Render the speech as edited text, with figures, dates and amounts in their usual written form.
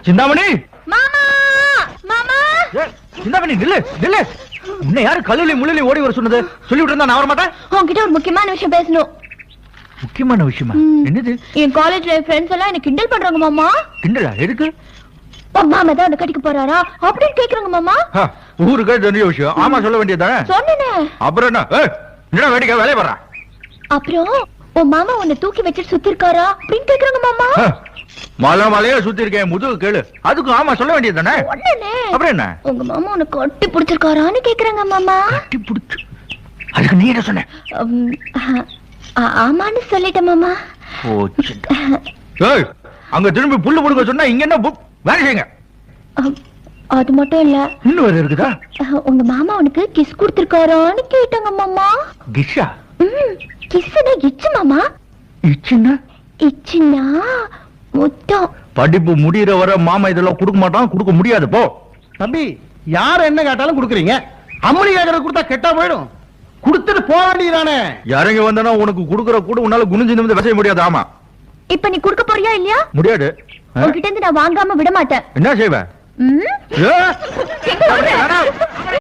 சிந்தாமணி மாமா மாமா சிந்தாமணி நில்லு நில்லு. உன்னை யாரு கல்லுலி முள்ளிலி ஓடி வர சொன்னது? சொல்லிவிட்டு இருந்தா நான் வர மாட்டேன். உன்கிட்ட ஒரு முக்கியமான விஷயம் பேசணும். முக்கியமான விஷயமா? என்னது? என் காலேஜ்ல ஃப்ரெண்ட்ஸ் எல்லாம் என்ன கிண்டல் பண்றாங்க மாமா. கிண்டலா? எதுக்கு? மாமா தான் அந்த கட்டிக்கு போறாரா அப்படின்னு கேக்குறாங்க மாமா. ஊருக்கு தெரிஞ்ச விஷயம். ஆமா சொல்ல வேண்டியதானே. சொன்னேனே. அப்புறம் என்ன? என்ன வேடிக்கை வேலைய வர்றா? அப்புறம் உன் மாமா உன்னை தூக்கி வச்சுட்டு சுத்தி இருக்காரா அப்படின்னு கேக்குறாங்க மாமா. மலையா சுத்தி இருக்கேன் முதுகு கேளு. அதுக்கு ஆமா சொல்ல வேண்டியதானே. அப்புறம் என்ன? உங்க மாமா உன்னை கட்டி பிடிச்சிருக்காரான்னு கேக்குறாங்க மாமா. கட்டி பிடிச்சு? அதுக்கு நீ என்ன சொன்ன? ஆமான்னு சொல்லிட்டேன் மாமா. அங்க திரும்பி புல்லு புடுங்க சொன்னா இங்க என்ன வேலை செய்யுங்க. அது மட்டும் இல்ல, இன்னும் வேற இருக்குதா? உங்க மாமா உனக்கு கிஸ் கொடுத்திருக்காரான்னு கேட்டாங்க மாமா. கிஸ்ஸா? கிஸ்னா இச்சு மாமா. இச்சுன்னா? இச்சுன்னா முத்தம். படிப்பு முடியற வர மாமா இதெல்லாம் கொடுக்க மாட்டான், கொடுக்க முடியாது. போ தம்பி, யார என்ன கேட்டாலும் கொடுக்குறீங்க. அம்மனி கேக்குற கொடுத்தா கெட்டா போயிடும். கொடுத்துட்டு போக வேண்டியதானே. இறங்கி வந்தனா உனக்கு கொடுக்கற கூட உன்னால குனிஞ்சு நிமிந்து பேச முடியாது. ஆமா. இப்ப நீ கொடுக்க போறியா இல்லையா? முடியாது. உன்கிட்ட இருந்து நான் வாங்காம விட மாட்டேன். என்ன செய்வேன்?